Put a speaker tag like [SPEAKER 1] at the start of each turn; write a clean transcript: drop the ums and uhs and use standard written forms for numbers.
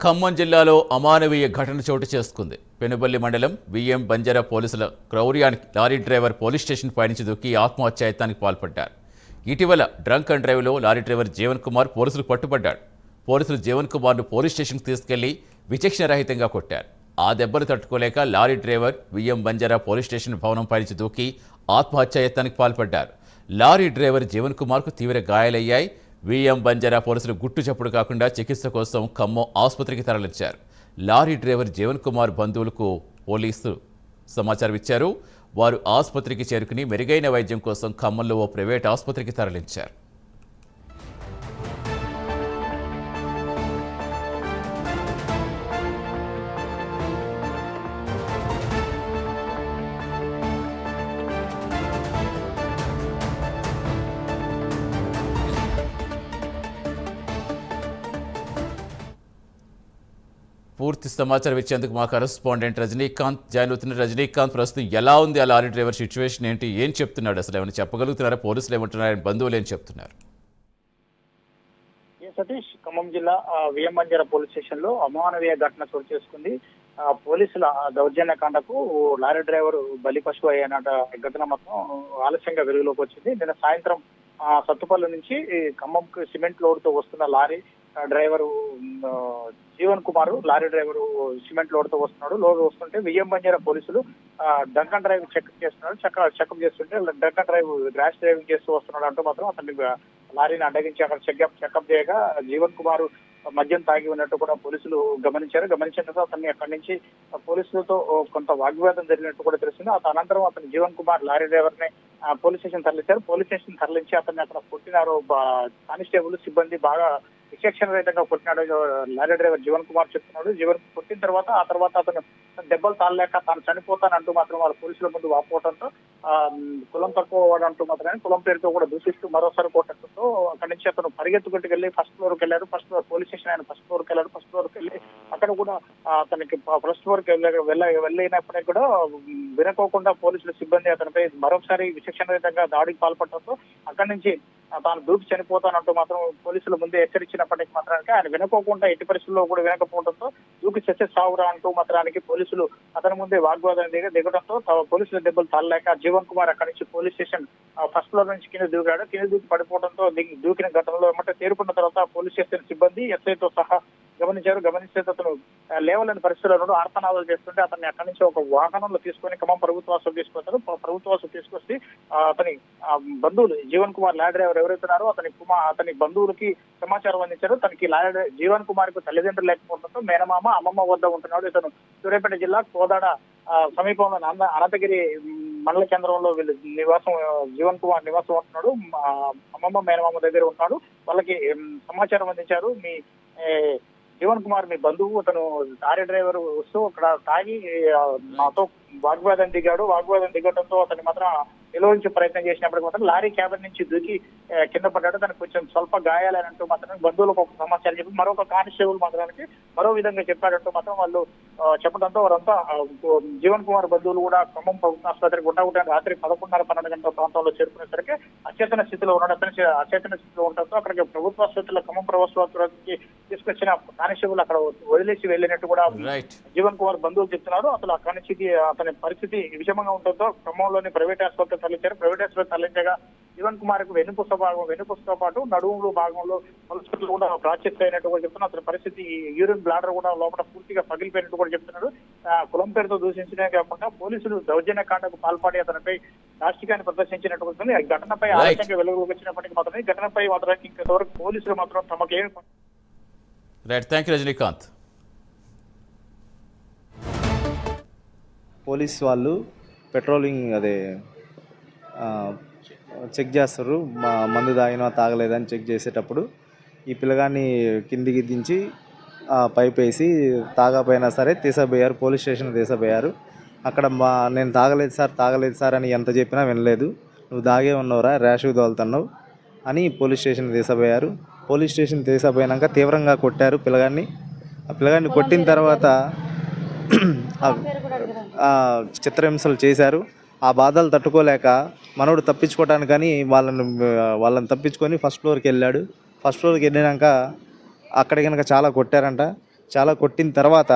[SPEAKER 1] ఖమ్మం జిల్లాలో అమానవీయ ఘటన చోటు చేసుకుంది. పెనుబల్లి మండలం విఎం బంజారా పోలీసుల క్రౌర్యానికి లారీ డ్రైవర్ పోలీస్ స్టేషన్ పైనుంచి దూకి ఆత్మహత్యాయత్నానికి పాల్పడ్డారు. ఇటీవల డ్రంక్ అండ్ డ్రైవ్లో లారీ డ్రైవర్ జీవన్ కుమార్ పోలీసులు పట్టుబడ్డాడు. పోలీసులు జీవన్ కుమార్ను పోలీస్ స్టేషన్కి తీసుకెళ్లి విచక్షణరహితంగా కొట్టారు. ఆ దెబ్బలు తట్టుకోలేక lorry driver VM Banjara police station భవనం పైనుంచి దూకి ఆత్మహత్యాయత్నానికి పాల్పడ్డారు. లారీ డ్రైవర్ జీవన్ కుమార్కు తీవ్ర గాయాలయ్యాయి. విఎం బంజారా పోలీసులు గుట్టు చప్పుడు కాకుండా చికిత్స కోసం ఖమ్మం ఆసుపత్రికి తరలించారు. లారీ డ్రైవర్ జీవన్ కుమార్ బంధువులకు పోలీసులు సమాచారం ఇచ్చారు. వారు ఆసుపత్రికి చేరుకుని మెరుగైన వైద్యం కోసం ఖమ్మంలో ఓ ప్రైవేట్ ఆసుపత్రికి తరలించారు. పూర్తి సమాచారం ఇచ్చేందుకు మా కరెస్పాండెంట్ రజనీకాంత్ జాయిన్ అవుతున్నారు. రజనీకాంత్, ప్రస్తుతం ఎలా ఉంది ఆ లారీ డ్రైవర్ సిచ్యువేషన్ ఏంటి, ఏం చెప్తున్నాడు, అసలు ఏమైనా చెప్పగలుగుతున్నారా? పోలీసులు ఏమంటున్నారు, ఆయన బంధువులు ఏం చెప్తున్నారు?
[SPEAKER 2] సతీష్, ఖమ్మం జిల్లా విఎం బంజారా పోలీస్ స్టేషన్ లో అమానవీయ ఘటన చోటు చేసుకుంది. పోలీసుల దౌర్జన్యకాండకు లారీ డ్రైవర్ బలి పశువు అయిన ఘటన మొత్తం ఆలస్యంగా వెలుగులోకి వచ్చింది. నిన్న సాయంత్రం సత్తుపల్లి నుంచి ఖమ్మంకు సిమెంట్ లోడ్ తో వస్తున్న lorry driver Jeevan Kumar, lorry driver cement load తో వస్తున్నాడు. లోడ్ వస్తుంటే విఎం బంజారా పోలీసులు డ్రంక్ అండ్ డ్రైవ్ చెకప్ చేస్తున్నాడు. చెకప్ చేస్తుంటే drunk and drive rash driving చేస్తూ వస్తున్నాడు అంటూ మాత్రం అతన్ని లారీని అడ్డగించి అక్కడ చెకప్ చేయగా జీవన్ కుమార్ మద్యం తాగి ఉన్నట్టు కూడా పోలీసులు గమనించారు. గమనించినట్టు అతన్ని అక్కడి నుంచి పోలీసులతో కొంత వాగ్వాదం జరిగినట్టు కూడా తెలిసింది. అనంతరం అతను జీవన్ కుమార్ లారీ డ్రైవర్ ని పోలీస్ స్టేషన్ తరలించారు. పోలీస్ స్టేషన్ తరలించి అతన్ని అక్కడ కొట్టినారు. కానిస్టేబుల్ సిబ్బంది బాగా విచక్షణ రహితంగా కొట్టినాడు లారీ డ్రైవర్ జీవన్ కుమార్ చెప్తున్నాడు. జీవన్ కొట్టిన తర్వాత అతను దెబ్బలు తాళలేక తాను చనిపోతానంటూ మాత్రం వాళ్ళ పోలీసుల ముందు వాపోవడంతో కులం తక్కువ వాడంటూ మాత్రమే కులం పేరుతో కూడా దూషిస్తూ మరోసారి కొట్టడంతో అక్కడి నుంచి అతను పరిగెత్తుకుంటూ వెళ్ళి ఫస్ట్ ఫ్లోర్కి వెళ్ళారు. ఫస్ట్ ఫ్లోర్ పోలీస్ స్టేషన్ ఆయన ఫస్ట్ ఫ్లోర్కి వెళ్ళారు. ఫస్ట్ ఫ్లోర్కి వెళ్ళి అక్కడ కూడా అతనికి ఫస్ట్ ఫ్లోర్కి వెళ్ళినప్పటికీ కూడా వినకోకుండా పోలీసుల సిబ్బంది అతనిపై మరొకసారి విచక్షణ రహితంగా దాడికి పాల్పడటంతో అక్కడి నుంచి తాను దూకి చనిపోతానంటూ మాత్రం పోలీసుల ముందే హెచ్చరించినప్పటికీ మాత్రానికి ఆయన వినకోకుండా ఎట్టి పరిస్థితుల్లో కూడా వినకపోవడంతో దూకి చచ్చే సావురా అంటూ మాత్రానికి పోలీసులు అతని ముందే వాగ్వాదం దిగడంతో పోలీసుల దెబ్బలు తాళలేక జీవన్ కుమార్ అక్కడి నుంచి పోలీస్ స్టేషన్ ఫస్ట్ ఫ్లోర్ నుంచి కింద దూకాడు. కింద దూకి పడిపోవడంతో దూకిన ఘటనలో ఏమంటే తేరుకున్న తర్వాత పోలీస్ స్టేషన్ సిబ్బంది ఎస్ఐతో సహా గమనించారు. గమనిస్తే అతను లేవలేని పరిస్థితుల్లో ఆర్తనాదాలు చేస్తుంటే అతన్ని అక్కడి నుంచి ఒక వాహనంలో తీసుకొని ఖమ్మం ప్రభుత్వ ఆసుపత్రి తీసుకొస్తారు. ప్రభుత్వ ఆసుపత్రి తీసుకొచ్చి అతని బంధువులు జీవన్ కుమార్ లారీ డ్రైవర్ ఎవరైతున్నారో అతని బంధువులకి సమాచారం అందించారు. తనకి జీవన్ కుమార్ కు తల్లిదండ్రులు లేకపోవడంతో మేనమామ అమ్మమ్మ వద్ద ఉంటున్నాడు. ఇతను సూర్యాపేట జిల్లా కోదాడ సమీపంలో అనంతగిరి మండల కేంద్రంలో వీళ్ళు జీవన్ కుమార్ నివాసం ఉంటున్నాడు. అమ్మమ్మ మేనమామ దగ్గర ఉంటున్నాడు. వాళ్ళకి సమాచారం అందించారు. మీ జీవన్ కుమార్ మీ బంధువు, అతను లారీ డ్రైవర్ వస్తూ అక్కడ తాగి నాతో వాగ్వాదం దిగడంతో అతన్ని మాత్రం నిలువరించే ప్రయత్నం చేసినప్పటికీ మాత్రం లారీ క్యాబిన్ నుంచి దూకి కింద పడ్డాడు. తనకు కొంచెం స్వల్ప గాయాలంటూ మాత్రం బంధువులకు ఒక సమాచారం చెప్పి మరొక కానిస్టేబుల్ మాత్రానికి మరో విధంగా చెప్పాడంటూ మాత్రం వాళ్ళు చెప్పడంతో వారంతా జీవన్ కుమార్ బంధువులు కూడా ఖమ్మం ప్రభుత్వ ఆసుపత్రికి గుండా రాత్రి 11:30-12 గంటల ప్రాంతంలో చేరుకునేసరికి అచేతన స్థితిలో ఉన్నాడు. అచేతన స్థితిలో ఉండడంతో అక్కడికి ప్రభుత్వ ఆసుపత్రిలో ఖమ్మం ప్రభుత్వ ఆసుపత్రికి తీసుకొచ్చిన కానిస్టేబుల్ అక్కడ వదిలేసి వెళ్ళినట్టు కూడా జీవన్ కుమార్ బంధువులు చెప్తున్నారు. అసలు అక్కడి నుంచి అతని పరిస్థితి విషమంగా ఉండడంతో ఖమ్మంలోని ప్రైవేట్ ఆసుపత్రి తరలించారు. ప్రైవేట్ ఆసుపత్రి తరలించగా జీవన్ కుమార్ కు వెన్నుపూసతో పాటు నడుములు భాగంలో పలుసులు కూడా ప్రాచుర్యం అయినట్టు కూడా చెప్తున్నారు. అతని పరిస్థితి యూరిన్ బ్లాడర్ కూడా లోపల పూర్తిగా పగిలిపోయినట్టు కూడా చెప్తున్నాడు. కులం పేరుతో దూషించడమే కాకుండా పోలీసులు దౌర్జన్యకాండకు పాల్పడి అతనిపై రాష్ట్రీయాన్ని ప్రదర్శించినట్టు ఉంటుంది. ఈ ఘటనపై ఆలస్యంగా వెలుగులోకి వచ్చినప్పటికీ మాత్రమే ఘటనపై మాత్రం ఇంతవరకు పోలీసులు మాత్రం తమకేమి.
[SPEAKER 1] Thank you Rajinikanth.
[SPEAKER 3] పోలీస్ వాళ్ళు పెట్రోలింగ్ చెక్ చేస్తారు. మందు తాగలేదని చెక్ చేసేటప్పుడు ఈ పిల్లగాన్ని కిందికి దించి పైప్ వేసి తాగపోయినా సరే తీసపోయారు. Police station తీసపోయారు. అక్కడ నేను తాగలేదు సార్ అని ఎంత చెప్పినా వినలేదు. నువ్వు తాగే ఉన్నవరా, ర్యాష్గా తోలుతున్నావు అని పోలీస్ స్టేషన్ తీసపోయారు. పోలీస్ స్టేషన్ తీసపోయాక తీవ్రంగా కొట్టారు పిల్లగాన్ని. ఆ పిల్లగాన్ని కొట్టిన తర్వాత చిత్రహింసలు చేశారు. ఆ బాధలు తట్టుకోలేక మనోడు తప్పించుకోవడానికని వాళ్ళని తప్పించుకొని ఫస్ట్ ఫ్లోర్కి వెళ్ళాడు. ఫస్ట్ ఫ్లోర్కి వెళ్ళినాక అక్కడ కనుక చాలా కొట్టారంట. చాలా కొట్టిన తర్వాత